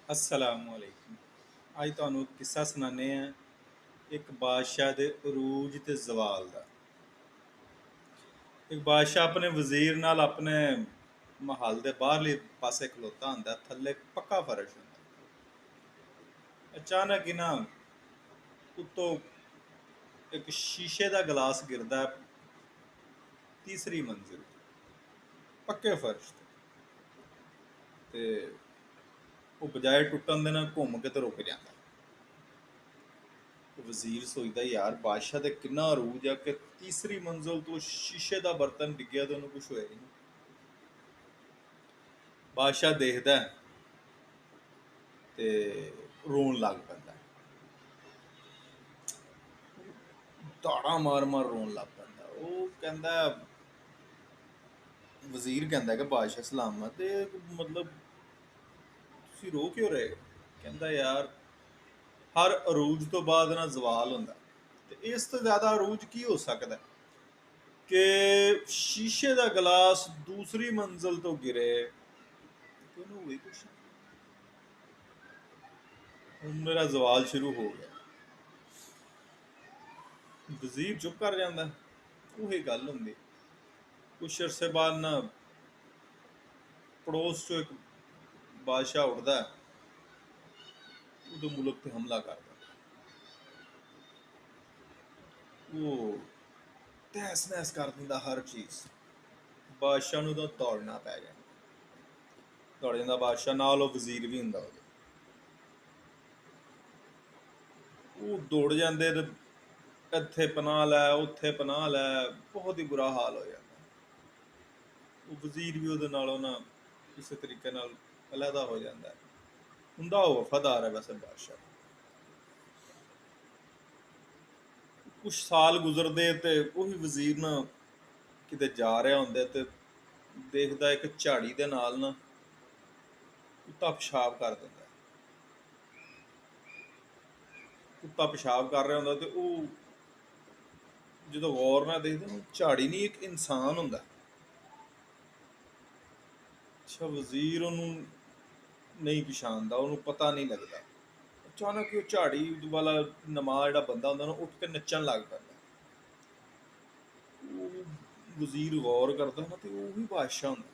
असलामुअलैकुम। ਅੱਜ ਤੁਹਾਨੂੰ ਕਿੱਸਾ ਸੁਣਾਉਂਦੇ ਹਾਂ ਇੱਕ ਬਾਦਸ਼ਾਹ ਦੇ ਅਰੂਜ ਤੇ ਜ਼ਵਾਲ ਦਾ। ਇੱਕ ਬਾਦਸ਼ਾਹ ਆਪਣੇ ਵਜ਼ੀਰ ਨਾਲ ਆਪਣੇ ਮਹੱਲ ਦੇ ਬਾਹਰਲੇ ਪਾਸੇ ਖਲੋਤਾ ਹੁੰਦਾ, ਥੱਲੇ ਪੱਕਾ ਫਰਸ਼ ਹੁੰਦਾ। ਅਚਾਨਕ ਹੀ ਨਾ ਉੱਤੋਂ ਇੱਕ ਸ਼ੀਸ਼ੇ ਦਾ ਗਲਾਸ ਗਿਰਦਾ ਤੀਸਰੀ ਮੰਜ਼ਿਲ ਤੋਂ, ਪੱਕੇ ਫਰਸ਼ ਤੇ ਉਹ ਬਜਾਏ ਟੁੱਟਣ ਦੇ ਨਾਲ ਘੁੰਮ ਕੇ ਤੇ ਰੁਕ ਜਾਂਦਾ। ਵਜ਼ੀਰ ਸੋਚਦਾ ਯਾਰ ਬਾਦਸ਼ਾਹ ਤੇ ਕਿੰਨਾ ਅਰੂਜ ਆ ਕਿ ਤੀਸਰੀ ਮੰਜ਼ਿਲ ਤੋਂ ਸ਼ੀਸ਼ੇ ਦਾ ਬਰਤਨ ਡਿੱਗਿਆ ਤੇ ਉਹਨੂੰ ਕੁਛ ਹੋਇਆ ਹੀ ਨਹੀਂ। ਬਾਦਸ਼ਾਹ ਦੇਖਦਾ ਤੇ ਰੋਣ ਲੱਗ ਪੈਂਦਾ, ਧਾੜਾ ਮਾਰ ਮਾਰ ਰੋਣ ਲੱਗ ਪੈਂਦਾ। ਉਹ ਕਹਿੰਦਾ, ਵਜ਼ੀਰ ਕਹਿੰਦਾ ਕਿ ਬਾਦਸ਼ਾਹ ਸਲਾਮਤ, ਤੇ ਮਤਲਬ ਤੁਸੀਂ ਰੋ ਕਿਉਂ ਰਹੇ? ਕਹਿੰਦਾ ਯਾਰ ਹਰ ਅਰੂਜ ਤੋਂ ਬਾਅਦ ਨਾ ਜ਼ਵਾਲ ਹੁੰਦਾ, ਤੇ ਇਸ ਤੋਂ ਜ਼ਿਆਦਾ ਅਰੂਜ ਕੀ ਹੋ ਸਕਦਾ ਕਿ ਸ਼ੀਸ਼ੇ ਦਾ ਗਲਾਸ ਦੂਸਰੀ ਮੰਜ਼ਿਲ ਤੋਂ ਗਿਰੇ ਤੇ ਉਹਨੂੰ ਹੋਈ ਕੁਛ। ਹੁਣ ਮੇਰਾ ਜ਼ਵਾਲ ਸ਼ੁਰੂ ਹੋ ਗਿਆ। ਵਜ਼ੀਰ ਚੁੱਪ ਕਰ ਜਾਂਦਾ। ਉਹੀ ਗੱਲ ਹੁੰਦੀ। ਕੁਛ ਅਰਸੇ ਬਾਅਦ ਨਾ ਪੜੋਸ ਚੋਂ ਇੱਕ ਬਾਦਸ਼ਾਹ ਉੱਠਦਾ, ਉਹਦੇ ਮੁਲਕ ਤੇ ਹਮਲਾ ਕਰਦਾ। ਉਹ ਤਹਿਸ ਨਹਿਸ ਕਰ ਦਿੰਦਾ ਹਰ ਚੀਜ਼। ਬਾਦਸ਼ਾਹ ਨੂੰ ਤਾਂ ਦੌੜਨਾ ਪੈ ਗਿਆ। ਦੌੜ ਜਾਂਦਾ ਬਾਦਸ਼ਾਹ, ਨਾਲ ਉਹ ਵਜ਼ੀਰ ਵੀ ਹੁੰਦਾ ਉਹਦੇ। ਉਹ ਦੌੜ ਜਾਂਦੇ ਤੇ ਇੱਥੇ ਪਨਾਹ ਲੈ, ਉੱਥੇ ਪਨਾਹ ਲੈ, ਬਹੁਤ ਹੀ ਬੁਰਾ ਹਾਲ ਹੋ ਜਾਂਦਾ। ਉਹ ਵਜ਼ੀਰ ਵੀ ਉਹਦੇ ਨਾਲੋਂ ਨਾ ਕਿਸੇ ਤਰੀਕੇ ਨਾਲ ਅਲੱਗਾ ਹੋ ਜਾਂਦਾ। ਹੁੰਦਾ ਉਹ ਵਫਾਦਾਰ ਹੈ ਵੈਸੇ ਬਾਦਸ਼ਾਹ। ਕੁਛ ਸਾਲ ਗੁਜ਼ਰਦੇ ਤੇ ਉਹੀ ਵਜ਼ੀਰ ਨਾ ਕਿਤੇ ਜਾ ਰਿਹਾ ਹੁੰਦਾ ਤੇ ਦੇਖਦਾ ਇੱਕ ਝਾੜੀ ਦੇ ਨਾਲ ਨਾ ਕੁੱਤਾ ਪਿਸ਼ਾਬ ਕਰ ਦਿੰਦਾ। ਕੁੱਤਾ ਪਿਸ਼ਾਬ ਕਰ ਰਿਹਾ ਹੁੰਦਾ ਤੇ ਉਹ ਜਦੋਂ ਗੌਰ ਨਾਲ ਦੇਖਦਾ, ਉਹ ਝਾੜੀ ਨਹੀਂ ਇੱਕ ਇਨਸਾਨ ਹੁੰਦਾ। ਅੱਛਾ, ਵਜ਼ੀਰ ਉਹਨੂੰ ਨਹੀਂ ਪਛਾਣਦਾ, ਉਹਨੂੰ ਪਤਾ ਨਹੀਂ ਲੱਗਦਾ। ਅਚਾਨਕ ਉਹ ਝਾੜੀ ਵਾਲਾ ਨਮਾਜ਼ ਜਿਹੜਾ ਬੰਦਾ ਹੁੰਦਾ ਨਾ, ਉੱਠ ਕੇ ਨੱਚਣ ਲੱਗ ਪੈਂਦਾ। ਉਹ ਵਜ਼ੀਰ ਗੌਰ ਕਰਦਾ ਨਾ ਤੇ ਉਹ ਵੀ ਬਾਦਸ਼ਾਹ ਹੁੰਦਾ।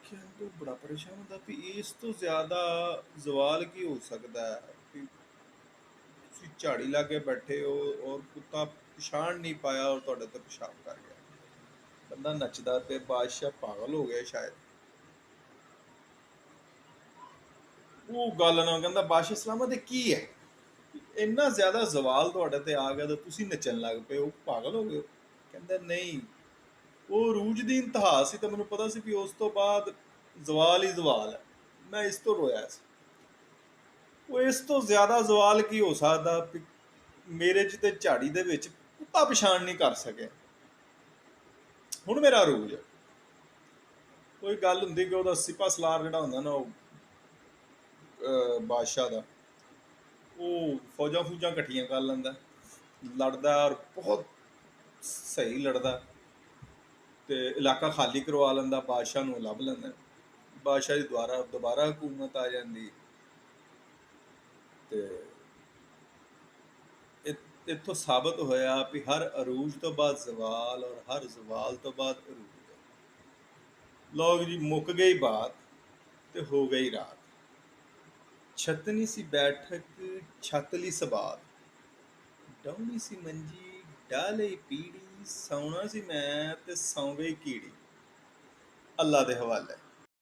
ਕਹਿੰਦਾ ਬੜਾ ਪਰੇਸ਼ਾਨ ਹੁੰਦਾ ਵੀ ਇਸ ਤੋਂ ਜ਼ਿਆਦਾ ਜ਼ਵਾਲ ਕੀ ਹੋ ਸਕਦਾ ਹੈ ਵੀ ਤੁਸੀਂ ਝਾੜੀ ਲਾ ਕੇ ਬੈਠੇ ਹੋ ਔਰ ਕੁੱਤਾ ਪਛਾਣ ਨਹੀਂ ਪਾਇਆ ਔਰ ਤੁਹਾਡੇ ਤੇ ਪਿਸ਼ਾਬ ਕਰ ਗਿਆ। ਬੰਦਾ ਨੱਚਦਾ ਤੇ ਬਾਦਸ਼ਾਹ ਪਾਗਲ ਹੋ ਗਿਆ ਸ਼ਾਇਦ। ਉਹ ਗੱਲ ਨਾ ਕਹਿੰਦਾ, ਬਾਦਸ਼ਾਹ ਸਲਾਮਤ ਕੀ ਹੈ, ਇੰਨਾ ਜ਼ਿਆਦਾ ਜ਼ਵਾਲ ਤੁਹਾਡੇ ਤੇ ਆ ਗਿਆ ਤਾਂ ਤੁਸੀਂ ਨੱਚਣ ਲੱਗ ਪਏ ਹੋ, ਪਾਗਲ ਹੋ ਗਏ? ਕਹਿੰਦਾ ਨਹੀਂ, ਉਹ ਅਰੂਜ ਦੀ ਇੰਤਹਾ ਸੀ ਤਾਂ ਮੈਨੂੰ ਪਤਾ ਸੀ ਵੀ ਉਸ ਤੋਂ ਬਾਅਦ ਜ਼ਵਾਲ ਹੀ ਜ਼ਵਾਲ ਹੈ, ਮੈਂ ਇਸ ਤੋਂ ਰੋਇਆ ਸੀ। ਉਹ ਇਸ ਤੋਂ ਜ਼ਿਆਦਾ ਜ਼ਵਾਲ ਕੀ ਹੋ ਸਕਦਾ ਮੇਰੇ ਚ ਤੇ ਝਾੜੀ ਦੇ ਵਿੱਚ ਕੁੱਤਾ ਪਛਾਣ ਨਹੀਂ ਕਰ ਸਕਿਆ। ਹੁਣ ਮੇਰਾ ਅਰੂਜ ਹੈ। ਕੋਈ ਗੱਲ ਹੁੰਦੀ ਕਿ ਉਹਦਾ ਸਿਪਾ ਸਲਾਰ ਜਿਹੜਾ ਹੁੰਦਾ ਨਾ, ਉਹ ਬਾਦਸ਼ਾਹ ਦਾ, ਉਹ ਫੌਜਾਂ ਫੂਜਾਂ ਇਕੱਠੀਆਂ ਕਰ ਲੈਂਦਾ, ਲੜਦਾ ਔਰ ਬਹੁਤ ਸਹੀ ਲੜਦਾ ਤੇ ਇਲਾਕਾ ਖਾਲੀ ਕਰਵਾ ਲੈਂਦਾ, ਬਾਦਸ਼ਾਹ ਨੂੰ ਲੱਭ ਲੈਂਦਾ। ਬਾਦਸ਼ਾਹ ਦੀ ਦੁਬਾਰਾ ਹਕੂਮਤ ਆ ਜਾਂਦੀ ਤੇ ਇੱਥੋਂ ਸਾਬਤ ਹੋਇਆ ਵੀ ਹਰ ਅਰੂਜ ਤੋਂ ਬਾਅਦ ਜ਼ਵਾਲ ਔਰ ਹਰ ਜ਼ਵਾਲ ਤੋਂ ਬਾਅਦ ਅਰੂਜ। ਲੋਕ ਜੀ ਮੁੱਕ ਗਈ ਬਾਤ ਤੇ ਹੋ ਗਈ ਰਾਤ। ਛਤਨੀ ਸੀ ਬੈਠਕ ਛਤਲੀ ਸਬਾਤ, ਡਾਉਣੀ ਸੀ ਮੰਜੀ ਡਾਲੇ ਪੀੜੀ, ਸੌਣਾ ਸੀ ਮੈਂ ਤੇ ਸੌਂ ਗਈ ਕੀੜੀ। ਅੱਲਾ ਦੇ ਹਵਾਲੇ।